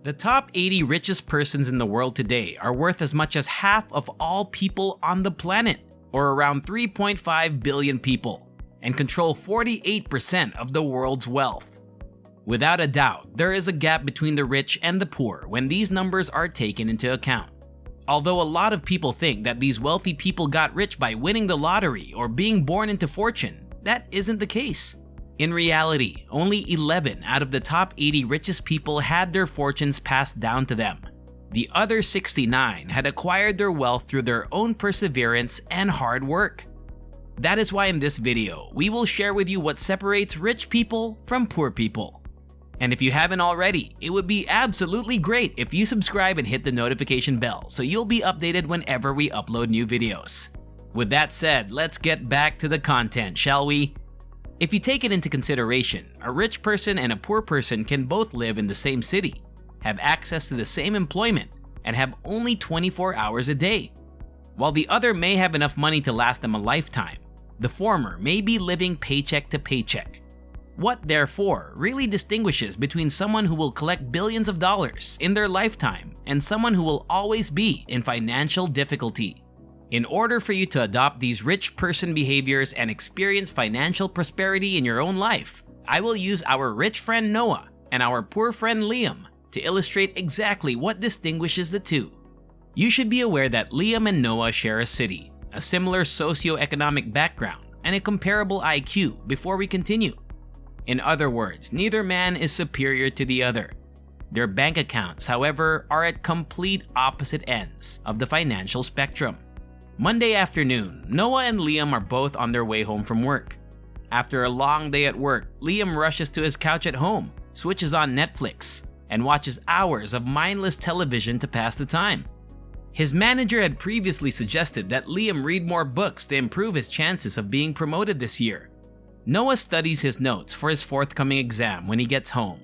The top 80 richest persons in the world today are worth as much as half of all people on the planet, or around 3.5 billion people, and control 48% of the world's wealth. Without a doubt, there is a gap between the rich and the poor when these numbers are taken into account. Although a lot of people think that these wealthy people got rich by winning the lottery or being born into fortune, that isn't the case. In reality, only 11 out of the top 80 richest people had their fortunes passed down to them. The other 69 had acquired their wealth through their own perseverance and hard work. That is why in this video, we will share with you what separates rich people from poor people. And if you haven't already, it would be absolutely great if you subscribe and hit the notification bell so you'll be updated whenever we upload new videos. With that said, let's get back to the content, shall we? If you take it into consideration, a rich person and a poor person can both live in the same city, have access to the same employment, and have only 24 hours a day. While the other may have enough money to last them a lifetime, the former may be living paycheck to paycheck. What, therefore, really distinguishes between someone who will collect billions of dollars in their lifetime and someone who will always be in financial difficulty? In order for you to adopt these rich person behaviors and experience financial prosperity in your own life, I will use our rich friend Noah and our poor friend Liam to illustrate exactly what distinguishes the two. You should be aware that Liam and Noah share a city, a similar socioeconomic background, and a comparable IQ before we continue. In other words, neither man is superior to the other. Their bank accounts, however, are at complete opposite ends of the financial spectrum. Monday afternoon, Noah and Liam are both on their way home from work. After a long day at work, Liam rushes to his couch at home, switches on Netflix, and watches hours of mindless television to pass the time. His manager had previously suggested that Liam read more books to improve his chances of being promoted this year. Noah studies his notes for his forthcoming exam when he gets home.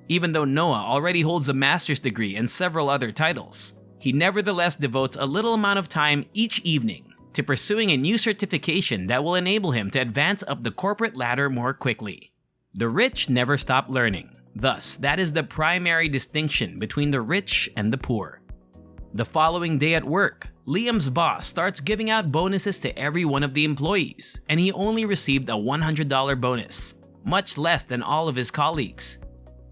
Even though Noah already holds a master's degree and several other titles, he nevertheless devotes a little amount of time each evening to pursuing a new certification that will enable him to advance up the corporate ladder more quickly. The rich never stop learning. Thus, that is the primary distinction between the rich and the poor. The following day at work, Liam's boss starts giving out bonuses to every one of the employees, and he only received a $100 bonus, much less than all of his colleagues.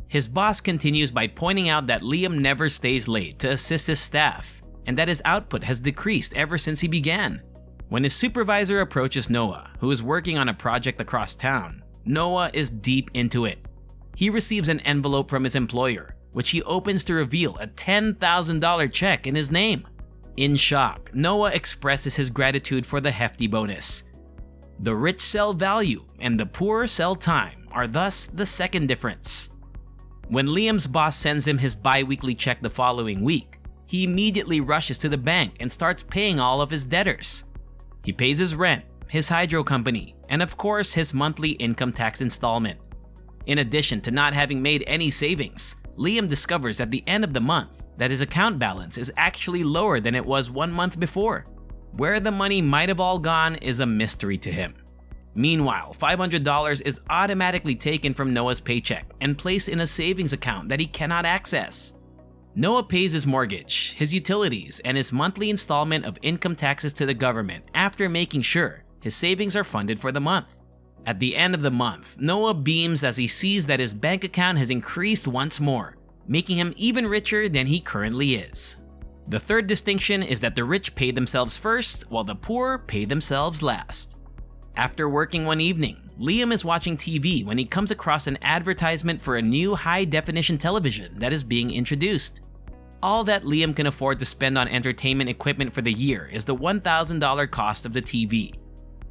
His boss continues by pointing out that Liam never stays late to assist his staff, and that his output has decreased ever since he began. When his supervisor approaches Noah, who is working on a project across town, Noah is deep into it. He receives an envelope from his employer, which he opens to reveal a $10,000 check in his name. In shock, Noah expresses his gratitude for the hefty bonus. The rich sell value and the poor sell time are thus the second difference. When Liam's boss sends him his bi-weekly check the following week, he immediately rushes to the bank and starts paying all of his debtors. He pays his rent, his hydro company, and of course his monthly income tax installment. In addition to not having made any savings, Liam discovers at the end of the month that his account balance is actually lower than it was 1 month before. Where the money might have all gone is a mystery to him. Meanwhile, $500 is automatically taken from Noah's paycheck and placed in a savings account that he cannot access. Noah pays his mortgage, his utilities, and his monthly installment of income taxes to the government after making sure his savings are funded for the month. At the end of the month, Noah beams as he sees that his bank account has increased once more, making him even richer than he currently is. The third distinction is that the rich pay themselves first, while the poor pay themselves last. After working one evening, Liam is watching TV when he comes across an advertisement for a new high-definition television that is being introduced. All that Liam can afford to spend on entertainment equipment for the year is the $1,000 cost of the TV.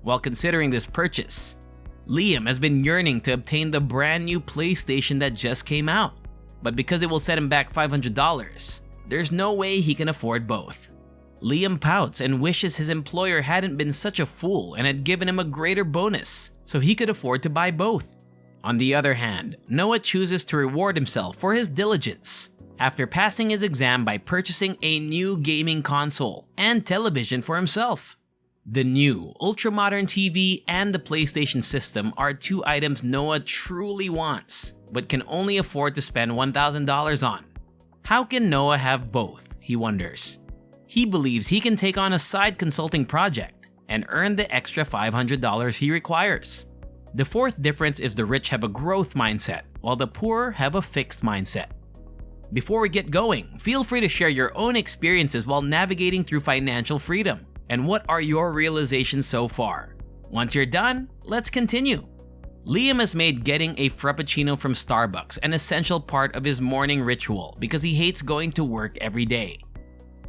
While considering this purchase, Liam has been yearning to obtain the brand new PlayStation that just came out, but because it will set him back $500, there's no way he can afford both. Liam pouts and wishes his employer hadn't been such a fool and had given him a greater bonus so he could afford to buy both. On the other hand, Noah chooses to reward himself for his diligence after passing his exam by purchasing a new gaming console and television for himself. The new ultra-modern TV and the PlayStation system are two items Noah truly wants, but can only afford to spend $1,000 on. How can Noah have both, he wonders. He believes he can take on a side consulting project and earn the extra $500 he requires. The fourth difference is the rich have a growth mindset, while the poor have a fixed mindset. Before we get going, feel free to share your own experiences while navigating through financial freedom. And what are your realizations so far? Once you're done, let's continue. Liam has made getting a frappuccino from Starbucks an essential part of his morning ritual because he hates going to work every day.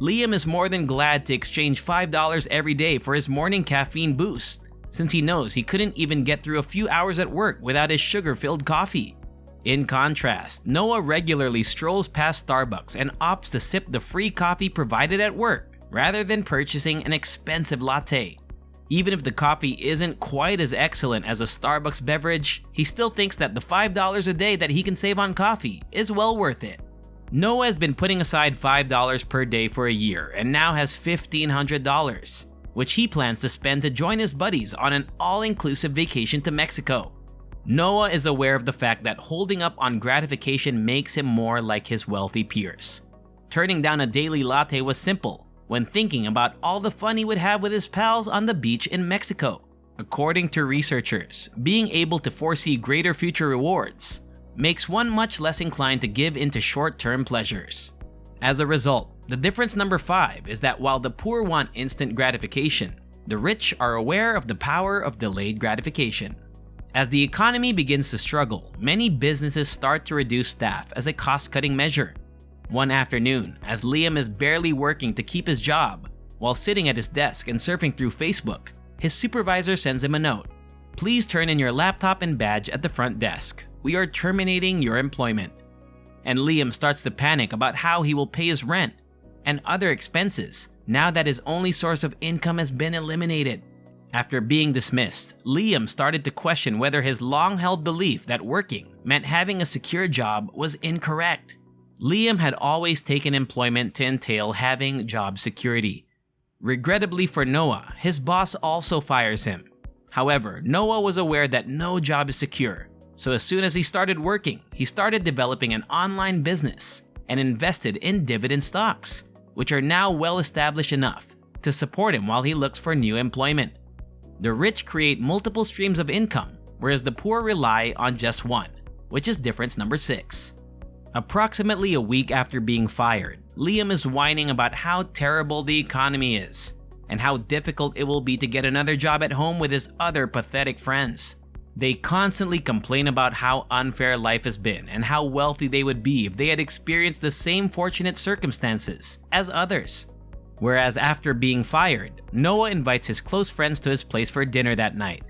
Liam is more than glad to exchange $5 every day for his morning caffeine boost, since he knows he couldn't even get through a few hours at work without his sugar-filled coffee. In contrast, Noah regularly strolls past Starbucks and opts to sip the free coffee provided at work rather than purchasing an expensive latte. Even if the coffee isn't quite as excellent as a Starbucks beverage, he still thinks that the $5 a day that he can save on coffee is well worth it. Noah has been putting aside $5 per day for a year and now has $1,500, which he plans to spend to join his buddies on an all-inclusive vacation to Mexico. Noah is aware of the fact that holding up on gratification makes him more like his wealthy peers. Turning down a daily latte was simple when thinking about all the fun he would have with his pals on the beach in Mexico. According to researchers, being able to foresee greater future rewards makes one much less inclined to give into short-term pleasures. As a result, the difference number 5 is that while the poor want instant gratification, the rich are aware of the power of delayed gratification. As the economy begins to struggle, many businesses start to reduce staff as a cost-cutting measure. One afternoon, as Liam is barely working to keep his job, while sitting at his desk and surfing through Facebook, his supervisor sends him a note. "Please turn in your laptop and badge at the front desk. We are terminating your employment." And Liam starts to panic about how he will pay his rent and other expenses now that his only source of income has been eliminated. After being dismissed, Liam started to question whether his long-held belief that working meant having a secure job was incorrect. Liam had always taken employment to entail having job security. Regrettably for Noah, his boss also fires him. However, Noah was aware that no job is secure, so as soon as he started working, he started developing an online business and invested in dividend stocks, which are now well established enough to support him while he looks for new employment. The rich create multiple streams of income, whereas the poor rely on just one, which is difference number 6. Approximately a week after being fired, Liam is whining about how terrible the economy is and how difficult it will be to get another job at home with his other pathetic friends. They constantly complain about how unfair life has been and how wealthy they would be if they had experienced the same fortunate circumstances as others. Whereas after being fired, Noah invites his close friends to his place for dinner that night.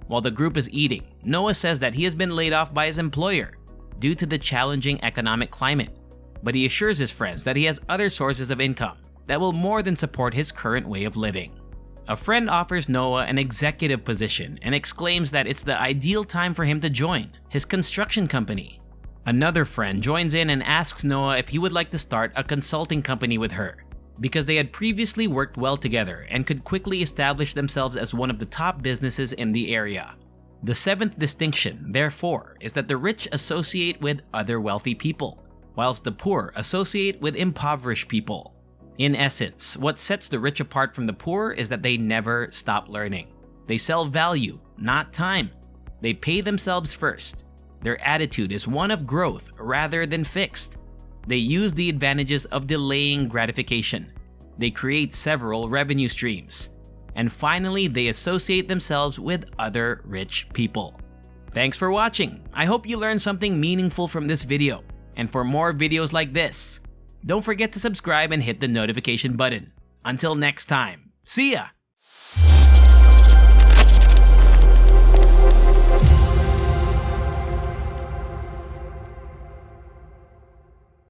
While the group is eating, Noah says that he has been laid off by his employer due to the challenging economic climate, but he assures his friends that he has other sources of income that will more than support his current way of living. A friend offers Noah an executive position and exclaims that it's the ideal time for him to join his construction company. Another friend joins in and asks Noah if he would like to start a consulting company with her, because they had previously worked well together and could quickly establish themselves as one of the top businesses in the area. The 7th distinction, therefore, is that the rich associate with other wealthy people, whilst the poor associate with impoverished people. In essence, what sets the rich apart from the poor is that they never stop learning. They sell value, not time. They pay themselves first. Their attitude is one of growth rather than fixed. They use the advantages of delaying gratification. They create several revenue streams. And finally, they associate themselves with other rich people. Thanks for watching. I hope you learned something meaningful from this video. And for more videos like this, don't forget to subscribe and hit the notification button. Until next time, see ya!